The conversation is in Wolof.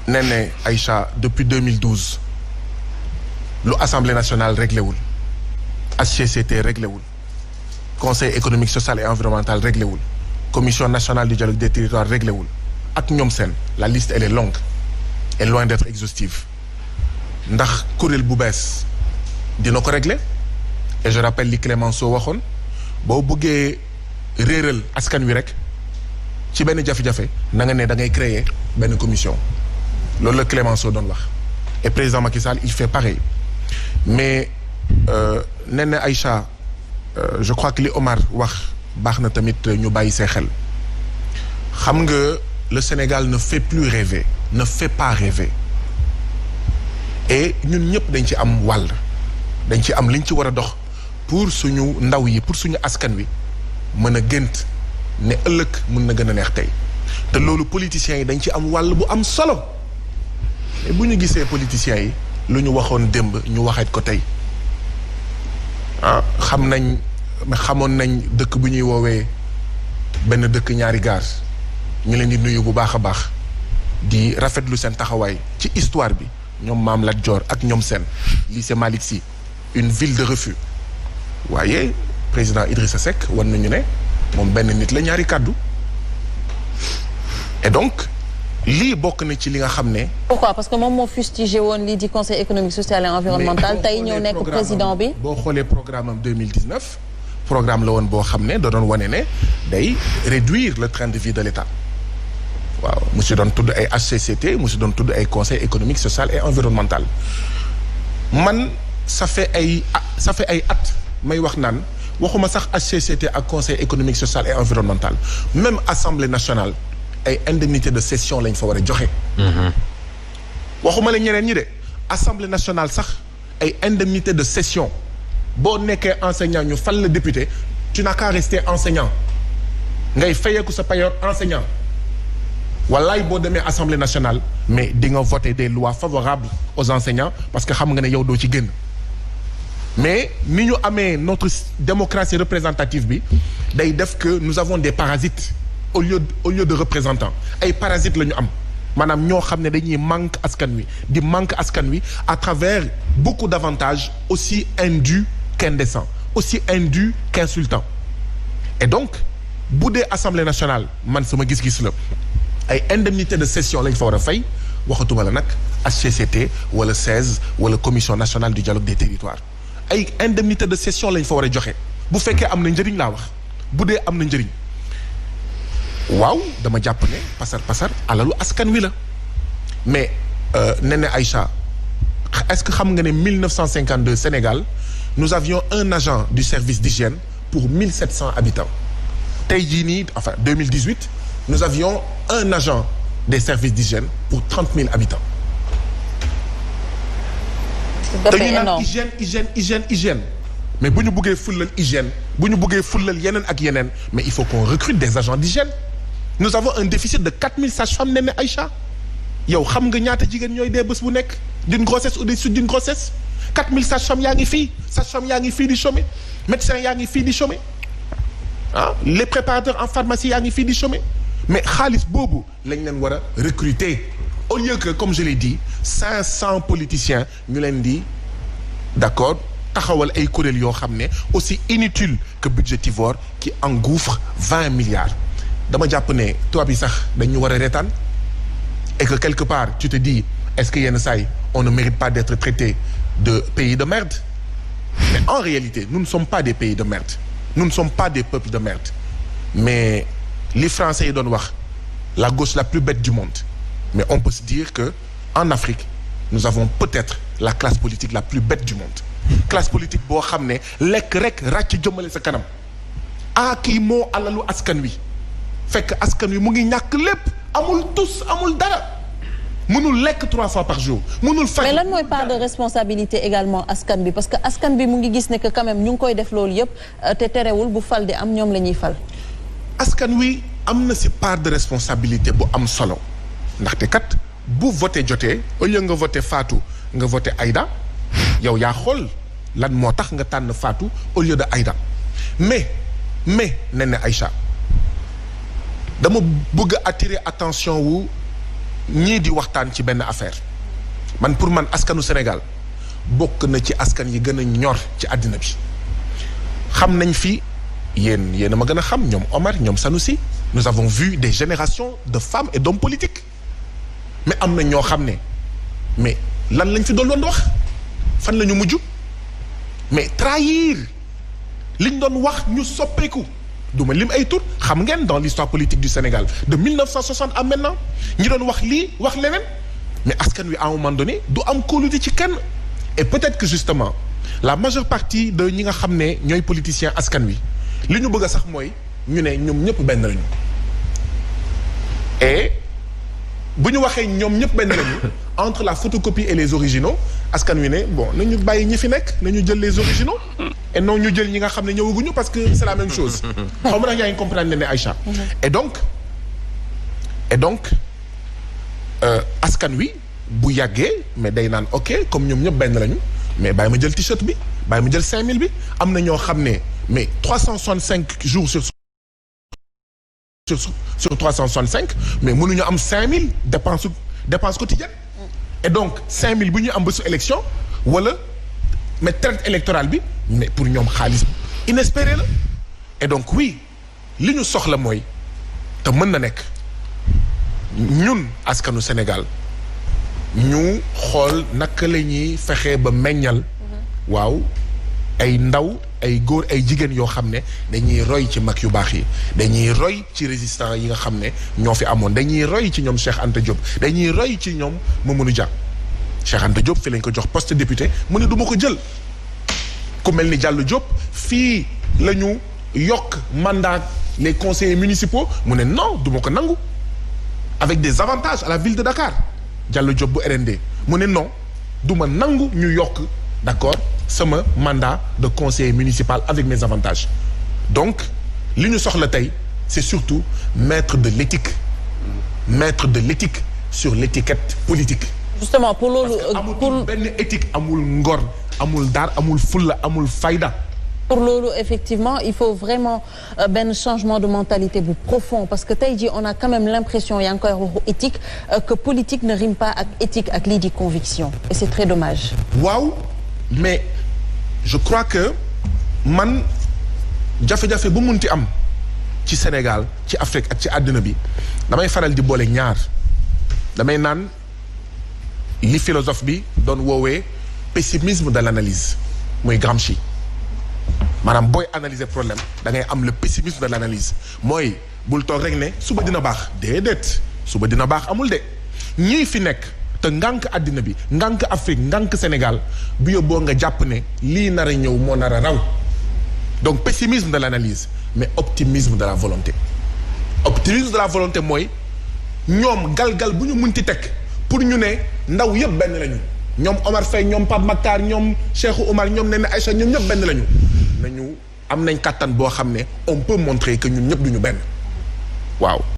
Néné Aïcha depuis 2012 l'Assemblée nationale réglé wul HCCT réglé wul Conseil économique social et environnemental réglé wul Commission nationale du dialogue des territoires réglé wul ak ñoom seen la liste elle est longue et loin d'être exhaustive ndax kuréel bu bees dina ko régler et je rappelle li Clémenceau waxoon boo bëggee réeral askan wi rek ci benn jafe-jafe na nga ne da ngay créer benn commission loolu la Clémenceau doon wax et président Macky Sall il fait pareil mais Néné Aïcha je crois que li Omar wax baax na tamit ñu bàyyi see xel xam nga le Sénégal ne fait plus rêver ne fait pas rêver et ñun ñëpp dañ ci am wàll dañ ci am liñ ci war a dox pour suñu ndaw yi pour suñu askan wi mën a gént ne ëllëg mën na gën a neex tey te loolu politiciens yi dañ ci am wàll bu am solo et bu ñu gisee politiciens yi lu ñu waxoon démb ñu waxeet ko tey ah xamoon nañ dëkk bu ñuy woowee benn dëkk ñaari gaar ñu leen di nuyu bu baax a baax di rafetlu seen taxawaay ci histoire bi ñoom Maam Lat Dior ak ñoom seen lycée Malick Sy une ville de refus waaye président Idrissa Seck wan nañu ne moom benn nit la ñaari kàddu et donc lii bokk na ci li nga xam ne. pourquoi parce que moom moo fustigé woon lii di conseil économique social et environnemental tey ñëw nekk président bi. boo xoolee programme am 2019 programme la woon boo xam ne da doon wane ne day réduire le train de vie de l'État waaw mu si doon tudd ay HCCT mu si doon tudd ay conseil économique social et environnemental man ça fait ay at may wax naan waxuma sax HCCT ak conseil économique social et environnemental même assemblée nationale ay indemnité de session lañ fa war a joxe. waxuma la ñeneen ñi de assemblée nationale sax ay indemnité de session boo nekkee enseignant ñu fal la député tu n'as qu'à rester enseignant ngay fayeeku sa payoor enseignant wallaay boo demee assemblée nationale mais di nga voter des lois favorables aux enseignants parce que xam nga ne yow doo ci génn mais ni ñu amee notre démocratie représentative bi day def que nous avons des parasites au lieu de représentants ay parasites la ñu am maanaam ñoo xam ne dañuy manque askan wi di manque askan wi à travers beaucoup d'avantages aussi indus qu'indécents aussi indus qu'insultants et donc bu dee assemblée nationale man sama gis-gis la ay indemnité de session lañ fa war a fay waxatuma la nag HCCT wala 16 wala commission nationale du dialogue des territoires ay indemnité de session lañ fa war a joxe bu fekkee am na njëriñ laa wax bu dee am na njëriñ waaw dama jàpp ne pasar alalu askan wi la mais Néné Aïcha est-ce que xam nga ne 1952 Sénégal nous avions un agent du service d'hygiène pour 1700 habitants tey jii nii enfin 2018 nous avions un agent des services d'hygiène pour 30 000 habitants dañu naan hygiène mais bu ñu bëggee fullal hygiène bu ñu bëggee fullal yeneen ak yeneen mais il faut qu'on recrute des agents d'hygiène nous avons un déficit de 4000 sages-femmes Néné Aïcha yow xam nga ñaata jigéen ñooy dee bés bu nekk d'une grossesse ou des suites d'une grossesse 4000 sages-femmes yaa ngi fii sages-femmes yaa ngi fii di chômer médecins yaa ngi fii di chômer ah les préparateurs en pharmacie yaa ngi fii di chômer mais xaalis boobu lañ leen war a recruter au lieu que comme je l'ai dit 500 politiciens ñu leen di d'accord taxawal ay kuréel yoo xam ne aussi inutile que budgétivore qui engouffre 20 milliards dama jàpp ne tubaab yi sax dañu war a reetaan et que quelque part tu te dis est-ce que yenn saa yi on ne mérite pas d'être traité de pays de merde mais en réalité nous ne sommes pas des pays de merde nous ne sommes pas des peuples de merde mais li français yi doon wax la gauche la plus bête du monde mais on peut se dire que en Afrique nous avons peut-être la classe politique la plus bête du monde classe politique boo xam ne lekk rek ràcc jëmale sa kanam kii moo alalu askan wi fekk askan wi mu ngi ñàkk lépp amul tus amul dara mënul lekk 3 fois par jour mënul faj. mais lan mooy part de responsabilité également askan bi parce que askan bi mu ngi gis ne que quand même ñu ngi koy def loolu yëpp te terewul bu fal di am ñoom la ñuy fal. askan wi am na ci part de responsabilité bu am solo ndaxte kat bu voté jotee au lieu nga voté Fatou nga voté Aïda yow yaa xool lan moo tax nga tànn Fatou au lieu de Aïda mais Néné Aïcha dama bëgg attirer attention wu ñii di waxtaan ci benn affaire man pour man askanu Sénégal bokk na ci askan yi gën a ñor ci àddina bi xam nañ fi yéen a ma gën a xam ñoom Omar ñoom Sanoussi nous avons vu des générations de femmes et d'hommes politiques mais am na ñoo xam ne mais lan lañ fi doon wax fan la ñu mujj mais trahir liñ doon wax ñu soppeeku duma lim ay tur xam ngeen dans l'histoire politique du Sénégal de 1960 à maintenant ñi doon wax lii wax leneen mais askan wi à un moment donné du am kóolute ci kenn et peut-être que justement la majeure partie de ñi nga xam ne ñooy politiciens askan wi li ñu bëgg a sax mooy ñu ne ñoom ñëpp benn lañu et bu ñu waxee ñoom ñëpp benn lañu entre la photocopie et les originaux askan wi ne bon nañu bàyyi ñi fi nekk nañu jël les originaux et non ñu jël ñi nga xam ne ñëwaguñu parce que c'est la même chose xaw ma nag yaa ngi comprendre ne Aïcha et donc askan wi bu yàggee mais day naan ok comme ñoom ñëpp benn lañu mais bàyyi ma jël t-shirt bi bàyyi ma jël 5000 bi am na ñoo xam ne mais 365 jours sur 365 mais mënuñu am 5000 dépense quotidienne et donc 5000 bu ñu am ba su élection wala mais traite électorale bi mais pour ñoom xaalis inespéré la et donc oui li ñu soxla mooy te mën na nekk ñun askanu Sénégal ñu xool naka la ñuy fexee ba meññal waaw ay ndaw ay góor ay jigéen yoo xam ne dañuy roy ci mag yu baax yi dañuy roy ci résistants yi nga xam ne ñoo fi amoon dañuy roy ci ñoom Cheikh Anta Diop dañuy roy ci ñoom Mamadou Dia Cheikh Anta Diop fi lañ ko jox poste député mu ne du ma ko jël ku mel ni Diallo Diop fii la ñu yokk mandat les conseillers municipaux mu ne non du ma ko nangu avec des avantages à la ville de Dakar Diallo Diop bu RND mu ne non du ma nangu ñu yokk d'accord sama mandat de conseiller municipal avec mes avantages donc li ñu soxla tey c'est surtout mettre de l'éthique sur l'étiquette politique. Justement pour loolu amul benn éthique amul ngor amul daar amul fulla amul fayda. pour loolu effectivement il faut vraiment benn changement de mentalité bu profond parce que tey jii on a quand même l'impression yaa ngi koy waxu éthique que politique ne rime pas ak éthique ak lii di conviction et c'est très dommage. waaw mais je crois que man jafe-jafe bu munti am ci Sénégal ci Afrique ak ci àddina bi damay faral di boole ñaar damay naan li philosophe bi doon woowee pessimisme de l'analyse mooy Gramsci maanaam booy analyser problème da ngay am le pessimisme de l'analyse mooy bul toog rek ne suba dina baax déedéet suba dina baax amul de ñii fi nekk te ngànk àddina bi ngànk Afrique ngànk Sénégal bu yóbboo nga jàpp ne lii nar a ñëw moo nar a raw donc pessimisme de l'analyse mais optimisme de la volonté optimisme de la volonté mooy ñoom galgal bu ñu munti teg pour ñu ne ndaw yëpp benn lañu ñoom Omar Faye ñoom Pape Makhtar ñoom Cheikh Oumar ñoom Néné Aïcha ñoom ñëpp benn lañu nañu am nañ kàttan boo xam ne on peut montrer que ñun ñëpp duñu benn waaw